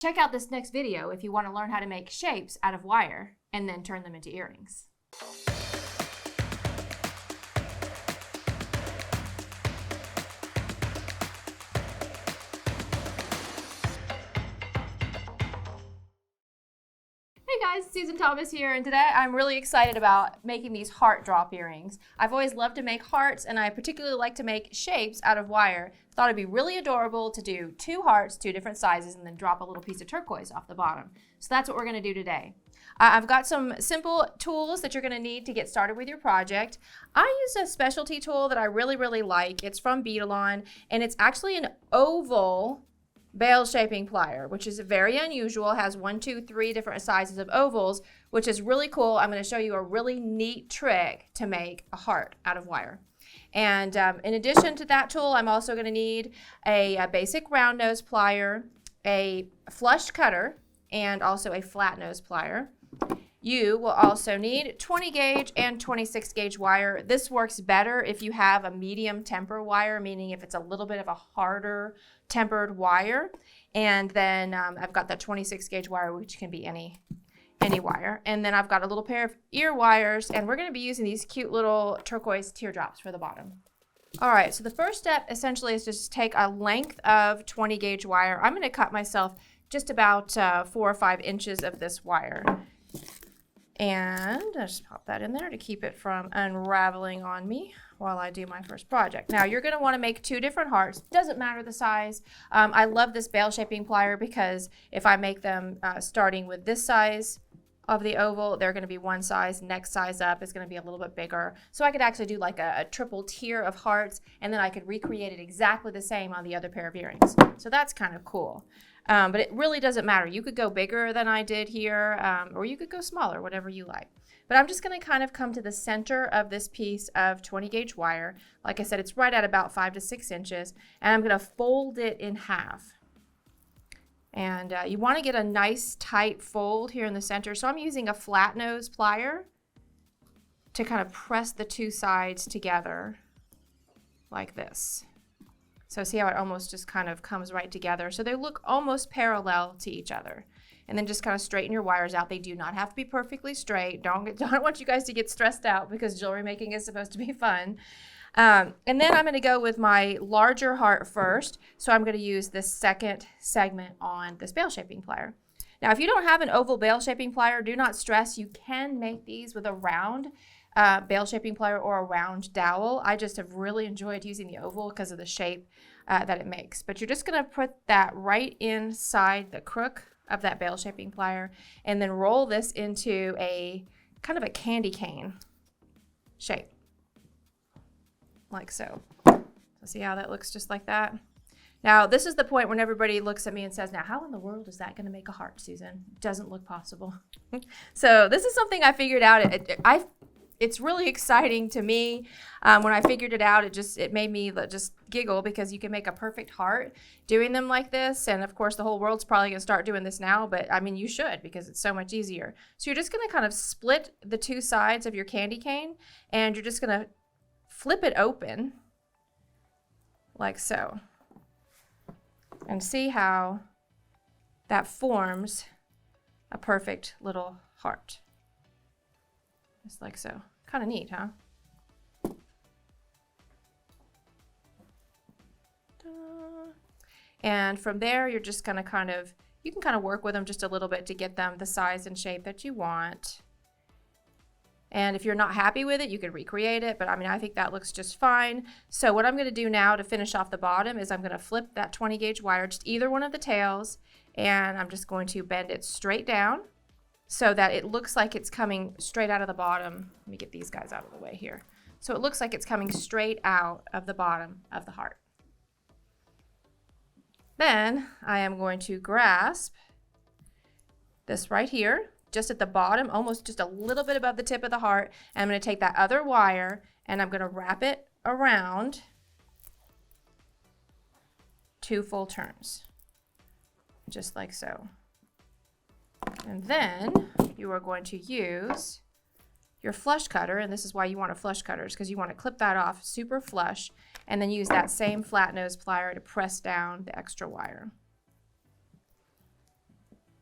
Check out this next video if you want to learn how to make shapes out of wire and then turn them into earrings. Hey guys, Susan Thomas here, and today I'm really excited about making these heart drop earrings. I've always loved to make hearts, and I particularly like to make shapes out of wire. Thought it'd be really adorable to do 2 hearts, 2 different sizes, and then drop a little piece of turquoise off the bottom. So that's what we're going to do today. I've got some simple tools that you're going to need to get started with your project. I use a specialty tool that I really like. It's from Beadalon, and it's actually an oval bale shaping plier, which is very unusual. It has 1, 2, 3 different sizes of ovals, which is really cool. I'm going to show you a really neat trick to make a heart out of wire. And in addition to that tool, I'm also going to need a basic round nose plier, a flush cutter, and also a flat nose plier. You will also need 20 gauge and 26 gauge wire. This works better if you have a medium temper wire, meaning if it's a little bit of a harder tempered wire. And then I've got that 26 gauge wire, which can be any wire. And then I've got a little pair of ear wires, and we're going to be using these cute little turquoise teardrops for the bottom. All right, so the first step essentially is just take a length of 20 gauge wire. I'm going to cut myself just about 4 or 5 inches of this wire. And I just pop that in there to keep it from unraveling on me while I do my first project. Now you're going to want to make 2 different hearts. Doesn't matter the size. I love this bale shaping plier because if I make them starting with this size of the oval, they're going to be one size. Next size up is going to be a little bit bigger. So I could actually do like a triple tier of hearts, and then I could recreate it exactly the same on the other pair of earrings. So that's kind of cool. But it really doesn't matter. You could go bigger than I did here, or you could go smaller, whatever you like. But I'm just going to kind of come to the center of this piece of 20 gauge wire. Like I said, it's right at about 5 to 6 inches, and I'm going to fold it in half. And you want to get a nice tight fold here in the center. So I'm using a flat nose plier to kind of press the 2 sides together like this. So see how it almost just kind of comes right together. So they look almost parallel to each other. And then just kind of straighten your wires out. They do not have to be perfectly straight. Don't want you guys to get stressed out because jewelry making is supposed to be fun. And then I'm going to go with my larger heart first. So I'm going to use this second segment on this bale shaping plier. Now, if you don't have an oval bale shaping plier, do not stress. You can make these with a round bale shaping plier or a round dowel. I just have really enjoyed using the oval because of the shape that it makes. But you're just going to put that right inside the crook of that bale shaping plier and then roll this into a kind of a candy cane shape, like so. So see how that looks just like that? Now, this is the point when everybody looks at me and says, now, how in the world is that going to make a heart, Susan? It doesn't look possible. So this is something I figured out. It's really exciting to me. When I figured it out, it made me just giggle because you can make a perfect heart doing them like this. And of course, the whole world's probably going to start doing this now, but I mean, you should because it's so much easier. So you're just going to kind of split the 2 sides of your candy cane, and you're just going to flip it open like so. And see how that forms a perfect little heart. Just like so. Kind of neat, huh? And from there, you're just going to you can kind of work with them just a little bit to get them the size and shape that you want. And if you're not happy with it, you could recreate it. But I mean, I think that looks just fine. So what I'm going to do now to finish off the bottom is I'm going to flip that 20 gauge wire, just either one of the tails, and I'm just going to bend it straight down so that it looks like it's coming straight out of the bottom. Let me get these guys out of the way here. So it looks like it's coming straight out of the bottom of the heart. Then I am going to grasp this right here, just at the bottom, almost just a little bit above the tip of the heart. And I'm going to take that other wire and I'm going to wrap it around 2 full turns, just like so. And then you are going to use your flush cutter, and this is why you want a flush cutter, is because you want to clip that off super flush, and then use that same flat nose plier to press down the extra wire.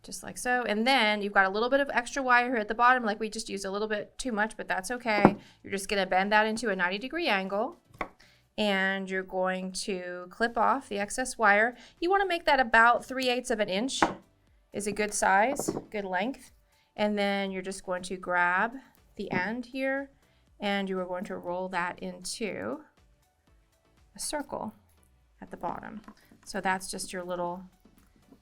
just like so. And then you've got a little bit of extra wire here at the bottom, like we just used a little bit too much, but that's okay. You're just gonna bend that into a 90-degree angle, and you're going to clip off the excess wire. You wanna make that about 3/8 of an inch is a good size, good length. And then you're just going to grab the end here, and you are going to roll that into a circle at the bottom. So that's just your little,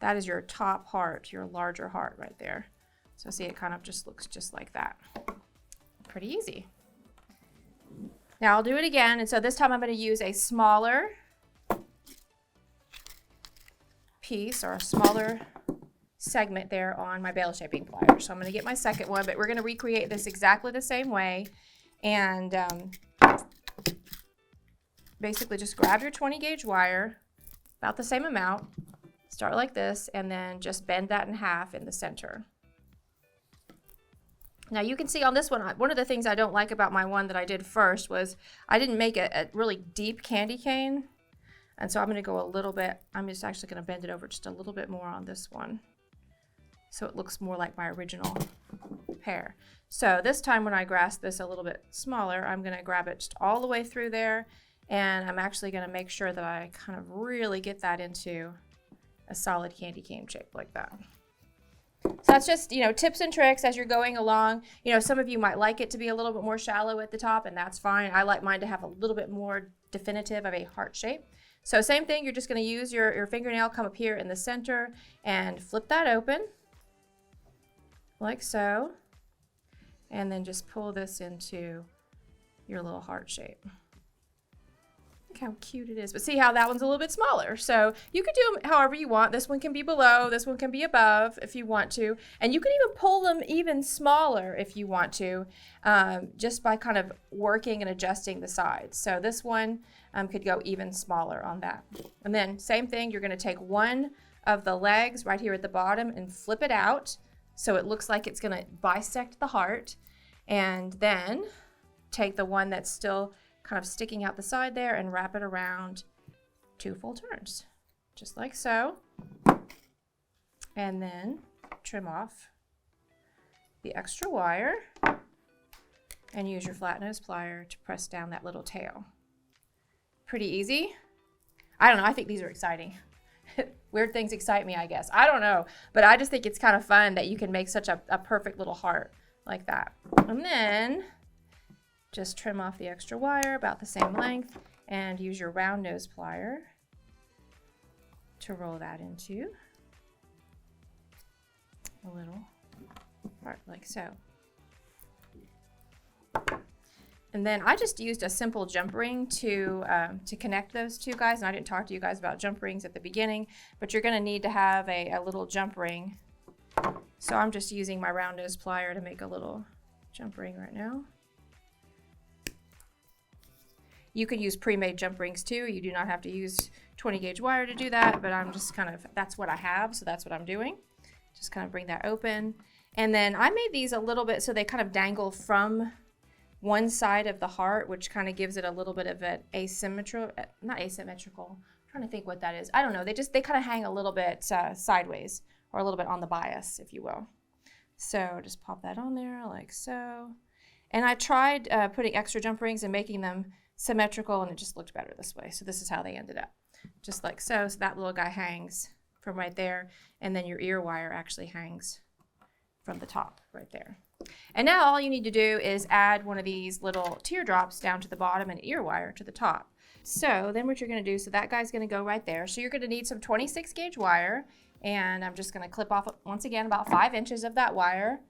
that is your top heart, your larger heart right there. So see, it kind of just looks just like that. Pretty easy. Now I'll do it again, and so this time I'm going to use a smaller piece or a smaller segment there on my bale shaping pliers. So I'm going to get my second one, but we're going to recreate this exactly the same way. And basically just grab your 20 gauge wire, about the same amount, start like this, and then just bend that in half in the center. Now you can see on this one of the things I don't like about my one that I did first was I didn't make a really deep candy cane. And so I'm going to go a little bit, I'm just actually going to bend it over just a little bit more on this one, so it looks more like my original pear. So this time when I grasp this a little bit smaller, I'm going to grab it just all the way through there, and I'm actually going to make sure that I kind of really get that into a solid candy cane shape like that. So that's just, you know, tips and tricks as you're going along. You know, some of you might like it to be a little bit more shallow at the top, and that's fine. I like mine to have a little bit more definitive of a heart shape. So same thing, you're just going to use your fingernail, come up here in the center and flip that open like so, and then just pull this into your little heart shape. Look how cute it is, but see how that one's a little bit smaller. So you can do them however you want. This one can be below, this one can be above if you want to, and you can even pull them even smaller if you want to, just by kind of working and adjusting the sides. So this one could go even smaller on that. And then same thing, you're going to take one of the legs right here at the bottom and flip it out so it looks like it's going to bisect the heart, and then take the one that's still kind of sticking out the side there and wrap it around 2 full turns, just like so. And then trim off the extra wire and use your flat nose plier to press down that little tail. Pretty easy. I don't know, I think these are exciting. Weird things excite me, I guess. I don't know, but I just think it's kind of fun that you can make such a perfect little heart like that. And then just trim off the extra wire about the same length and use your round nose plier to roll that into a little part like so. And then I just used a simple jump ring to connect those two guys. And I didn't talk to you guys about jump rings at the beginning, but you're going to need to have a little jump ring. So I'm just using my round nose plier to make a little jump ring right now. You could use pre-made jump rings too. You do not have to use 20 gauge wire to do that, but I'm just kind of, that's what I have, so that's what I'm doing. Just kind of bring that open. And then I made these a little bit so they kind of dangle from one side of the heart, which kind of gives it a little bit of an not asymmetrical, I'm trying to think what that is. I don't know, they kind of hang a little bit sideways, or a little bit on the bias, if you will. So just pop that on there like so. And I tried putting extra jump rings and making them symmetrical, and it just looked better this way. So this is how they ended up, just like so. So that little guy hangs from right there, and then your ear wire actually hangs from the top right there. And now all you need to do is add one of these little teardrops down to the bottom and ear wire to the top. So then what you're going to do, so that guy's going to go right there. So you're going to need some 26 gauge wire, and I'm just going to clip off once again about 5 inches of that wire,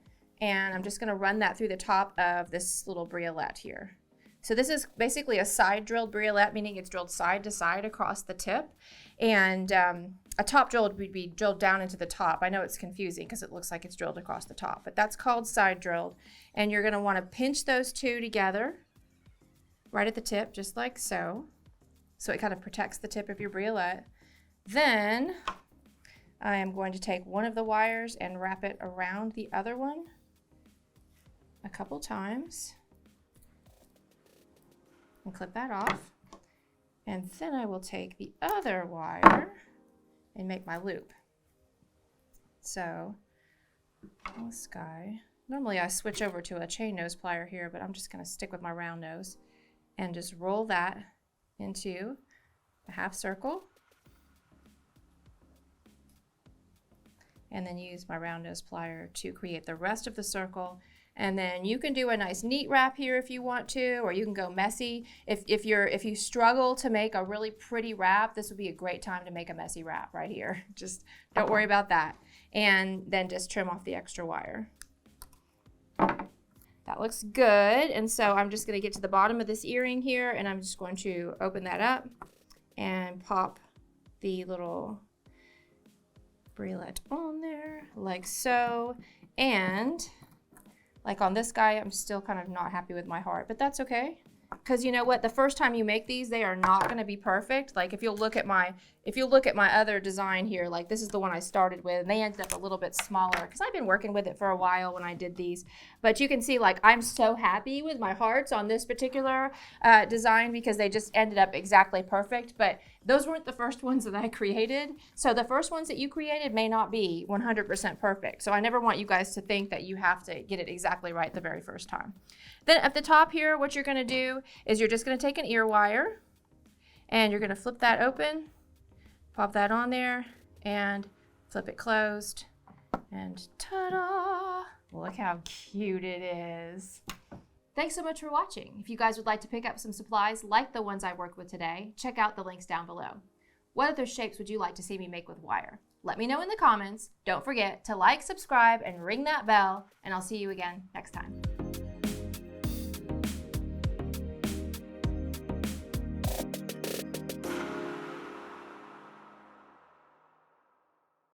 and I'm just going to run that through the top of this little briolette here. So this is basically a side drilled briolette, meaning it's drilled side to side across the tip. And a top drill would be drilled down into the top. I know it's confusing because it looks like it's drilled across the top, but that's called side drilled. And you're going to want to pinch those two together right at the tip, just like so. So it kind of protects the tip of your briolette. Then I am going to take one of the wires and wrap it around the other one a couple times. And clip that off, and then I will take the other wire and make my loop. So this guy. Normally I switch over to a chain nose plier here, but I'm just going to stick with my round nose and just roll that into a half circle. And then use my round nose plier to create the rest of the circle. And then you can do a nice neat wrap here if you want to, or you can go messy. If you struggle to make a really pretty wrap, this would be a great time to make a messy wrap right here. Just don't worry about that. And then just trim off the extra wire. That looks good. And so I'm just going to get to the bottom of this earring here, and I'm just going to open that up and pop the little bracelet on there like so. And like on this guy, I'm still kind of not happy with my heart, but that's okay. Because you know what, the first time you make these, they are not going to be perfect. Like if you'll look at my other design here, like this is the one I started with, and they ended up a little bit smaller because I've been working with it for a while when I did these. But you can see, like, I'm so happy with my hearts on this particular design because they just ended up exactly perfect. But those weren't the first ones that I created. So the first ones that you created may not be 100% perfect. So I never want you guys to think that you have to get it exactly right the very first time. Then at the top here, what you're going to do is you're just going to take an ear wire and you're going to flip that open, pop that on there, and flip it closed. And ta-da! Look how cute it is. Thanks so much for watching. If you guys would like to pick up some supplies like the ones I worked with today, check out the links down below. What other shapes would you like to see me make with wire? Let me know in the comments. Don't forget to like, subscribe, and ring that bell, and I'll see you again next time.